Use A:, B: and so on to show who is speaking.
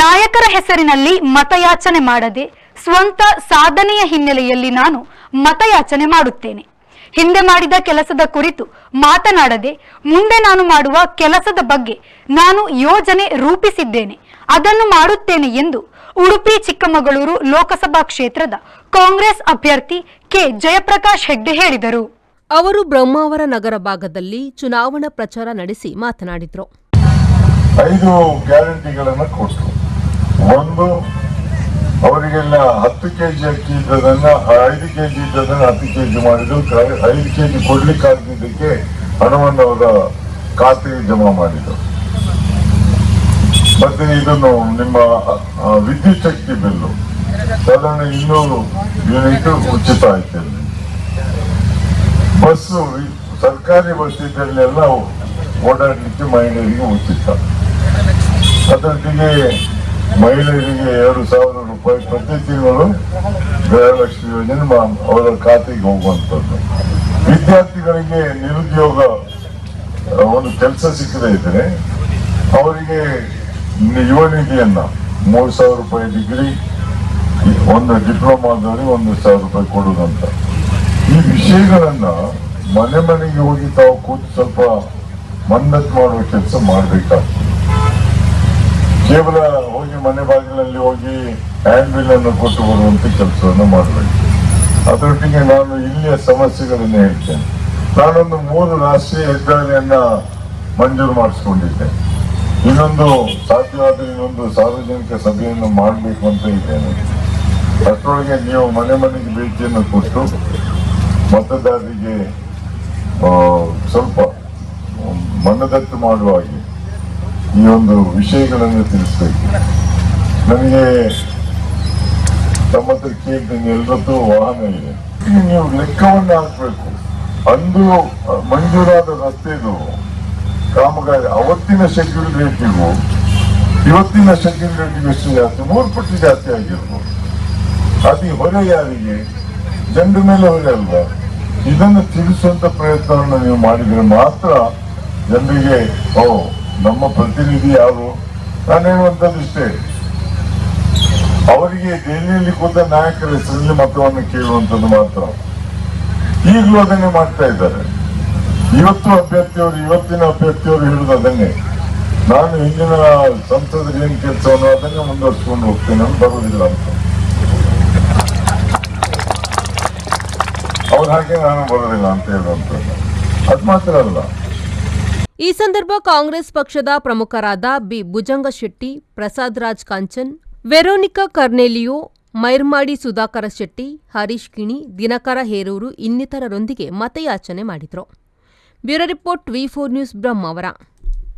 A: ನಾಯಕರ ಹೆಸರಿನಲ್ಲಿ ಮತಯಾಚನೆ ಮಾಡದೆ ಸ್ವಂತ ಸಾಧನೆಯ ಹಿನ್ನೆಲೆಯಲ್ಲಿ ನಾನು ಮತಯಾಚನೆ ಮಾಡುತ್ತೇನೆ. ಹಿಂದೆ ಮಾಡಿದ ಕೆಲಸದ ಕುರಿತು ಮಾತನಾಡದೆ ಮುಂದೆ ನಾನು ಮಾಡುವ ಕೆಲಸದ ಬಗ್ಗೆ ನಾನು ಯೋಜನೆ ರೂಪಿಸಿದ್ದೇನೆ, ಅದನ್ನು ಮಾಡುತ್ತೇನೆ ಎಂದು ಉಡುಪಿ ಚಿಕ್ಕಮಗಳೂರು ಲೋಕಸಭಾ ಕ್ಷೇತ್ರದ ಕಾಂಗ್ರೆಸ್ ಅಭ್ಯರ್ಥಿ ಕೆ ಜಯಪ್ರಕಾಶ್ ಹೆಗ್ಡೆ ಹೇಳಿದರು.
B: ಅವರು ಬ್ರಹ್ಮಾವರ ನಗರ ಭಾಗದಲ್ಲಿ ಚುನಾವಣಾ ಪ್ರಚಾರ ನಡೆಸಿ ಮಾತನಾಡಿದರು.
C: 5 ಗ್ಯಾರಂಟಿಗಳನ್ನು ಕೊಟ್ಟರು. ಒಂದು, ಅವರಿಗೆಲ್ಲ 10 ಕೆಜಿ ಅಕ್ಕಿ ಇದ್ದದನ್ನ 5 ಕೆಜಿ ಇದ್ದದನ್ನ 10 ಕೆಜಿ ಮಾಡಿದ್ರು. 5 ಕೆಜಿ ಕೊಡ್ಲಿಕ್ಕಾಗದಿದ್ದಕ್ಕೆ ಹಣವನ್ನು ಅವರ ಖಾತೆಗೆ ಜಮಾ ಮಾಡಿದ್ರು. ಮತ್ತೆ ಇದನ್ನು ನಿಮ್ಮ ವಿದ್ಯುತ್ ಶಕ್ತಿ ಬಿಲ್ಲು ಸಾಧಾರಣ 200 ಯೂನಿಟ್ ಉಚಿತ ಆಯ್ತು. ಬಸ್ಸು, ಸರ್ಕಾರಿ ಬಸ್ ಇದರಲ್ಲೆಲ್ಲ ಓಡಾಡಲಿಕ್ಕೆ ಮಹಿಳೆಯರಿಗೆ ಉಚಿತ. ಅದರೊಟ್ಟಿಗೆ ಮಹಿಳೆಯರಿಗೆ 2,000 ರೂಪಾಯಿ ಪ್ರತಿ ತಿಂಗಳು ಗೃಹಲಕ್ಷ್ಮಿ ಯೋಜನೆ ಅವರ ಖಾತೆಗೆ ಹೋಗುವಂಥದ್ದು. ವಿದ್ಯಾರ್ಥಿಗಳಿಗೆ ನಿರುದ್ಯೋಗ ಒಂದು ಕೆಲಸ ಸಿಕ್ಕದೇ ಇದ್ರೆ ಅವರಿಗೆ ಯುವ ನಿಧಿಯನ್ನ 3,000 ರೂಪಾಯಿ ಡಿಗ್ರಿ, ಒಂದು ಡಿಪ್ಲೊಮಾದವರಿಗೆ 1,000 ರೂಪಾಯಿ ಕೊಡುವುದಂತ. ಈ ವಿಷಯಗಳನ್ನ ಮನೆ ಮನೆಗೆ ಹೋಗಿ ತಾವು ಕೂತು ಸ್ವಲ್ಪ ಮನ್ನತ್ ಮಾಡುವ ಕೆಲಸ ಮಾಡಬೇಕಾಗ್ತದೆ. ಕೇವಲ ಹೋಗಿ ಮನೆ ಬಾಗಿಲಲ್ಲಿ ಹೋಗಿ ಹ್ಯಾಂಡ್ ಬಿಲ್ ಅನ್ನು ಕೊಟ್ಟು ಬರುವಂತ ಕೆಲಸವನ್ನು ಮಾಡಬೇಕು. ಅದರೊಟ್ಟಿಗೆ ನಾನು ಇಲ್ಲಿಯ ಸಮಸ್ಯೆಗಳನ್ನು ಹೇಳ್ತೇನೆ. ನಾನೊಂದು 3 ರಾಷ್ಟ್ರೀಯ ಹೆದ್ದಾರಿಯನ್ನ ಮಂಜೂರು ಮಾಡಿಸ್ಕೊಂಡಿದ್ದೆ. ಇನ್ನೊಂದು ಸಾಧ್ಯವಾದರೆ ಇನ್ನೊಂದು ಸಾರ್ವಜನಿಕ ಸಭೆಯನ್ನು ಮಾಡಬೇಕು ಅಂತ ಇದ್ದೇನೆ. ಅಷ್ಟರೊಳಗೆ ನೀವು ಮನೆ ಮನೆಗೆ ಭೇಟಿಯನ್ನು ಕೊಟ್ಟು ಮತದಾರರಿಗೆ ಸ್ವಲ್ಪ ಮನದಟ್ಟು ಮಾಡುವ ಹಾಗೆ ಈ ಒಂದು ವಿಷಯಗಳನ್ನು ತಿಳಿಸ್ಬೇಕು. ನನಗೆ ತಮ್ಮ ಹತ್ರ ಕೇಳ್ತೀನಿ, ಎಲ್ಲರದ್ದು ವಾಹನ ಇದೆ, ನೀವು ಲೆಕ್ಕವನ್ನು ಹಾಕಬೇಕು. ಅಂದು ಮಂಜೂರಾದ ರಸ್ತೆದು ಕಾಮಗಾರಿ ಅವತ್ತಿನ ಶೆಡ್ಯೂಲ್ ರೇಟಿಗೂ ಇವತ್ತಿನ ಶೆಡ್ಯೂಲ್ ರೇಟಿಗೂ ಎಷ್ಟು ಜಾಸ್ತಿ? 3 ಪಟ್ಟು ಜಾಸ್ತಿ ಆಗಿರ್ಬೋದು. ಅದು ಹೊರೆ ಯಾರಿಗೆ? ಜನರ ಮೇಲೆ ಹೊರೆ ಅಲ್ವಾ? ಇದನ್ನು ತಿಳಿಸುವಂತ ಪ್ರಯತ್ನವನ್ನು ನೀವು ಮಾಡಿದ್ರೆ ಮಾತ್ರ ಜನರಿಗೆ ನಮ್ಮ ಪ್ರತಿನಿಧಿ ಯಾರು. ನಾನು ಹೇಳುವಂಥದ್ದು ಇಷ್ಟೇ, ಅವರಿಗೆ ದೆಹಲಿಯಲ್ಲಿ ಕೂತ ನಾಯಕರ ಹೆಸರಲ್ಲಿ ಮತವನ್ನು ಕೇಳುವಂಥದ್ದು ಮಾತ್ರ. ಈಗಲೂ ಅದನ್ನೇ ಮಾಡ್ತಾ ಇದ್ದಾರೆ. ಇವತ್ತಿನ ಅಭ್ಯರ್ಥಿಯವರು ಹೇಳುದು ಅದನ್ನೇ. ನಾನು ಹಿಂದಿನ ಸಂಸದರು ಏನ್ ಕೆಲಸವನ್ನು ಅದನ್ನೇ ಮುಂದುವರಿಸಿಕೊಂಡು ಹೋಗ್ತೇನೆ, ನಾನು ಬರುವುದಿಲ್ಲ ಅಂತ. ಅವ್ರು ಹಾಗೆ ನಾನು ಬರೋದಿಲ್ಲ ಅಂತ ಹೇಳುವಂಥದ್ದು. ಅದು ಮಾತ್ರ ಅಲ್ಲ.
B: ಈ ಸಂದರ್ಭ ಕಾಂಗ್ರೆಸ್ ಪಕ್ಷದ ಪ್ರಮುಖರಾದ B Bhujangashetty, Prasad Raj Kanchan, Veronica Cornelio, Myrmadi Sudhakara Shetty, Harish Kini, Dinakara Heruru ಇನ್ನಿತರರೊಂದಿಗೆ ಮತಯಾಚನೆ ಮಾಡಿದರು. Bureau report V4 news Brahmavar.